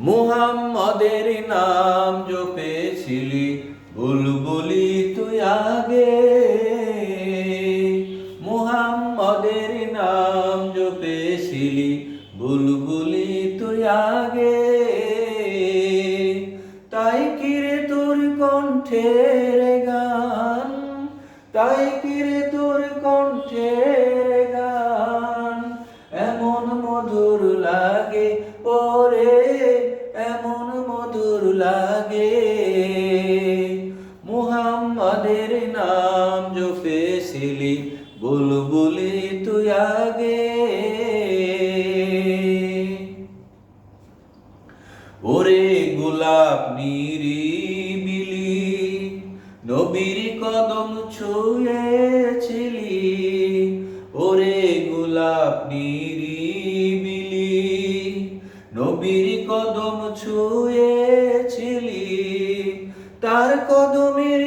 মুহাম্মদের নাম জপেছিলি বুলবুলি তুই আগে, মুহাম্মদের নাম জপেছিলি বুলবুলি তুই আগে। তাই কিরে তোর কণ্ঠের গান, তাই কিরে তোর কণ্ঠের গান এমন মধুর লাগে ওরে, এমন মধুর লাগে। মুহাম্মদের নাম জপেছিলি বুলবুলি তুই আগে। ওরে গোলাপ নিরিবিলি নবীর কদম ছুঁয়েছিলি, ওরে গোলাপ নিরিবিলি নবীর কদম ছুঁয়েছিলি। তার কদমের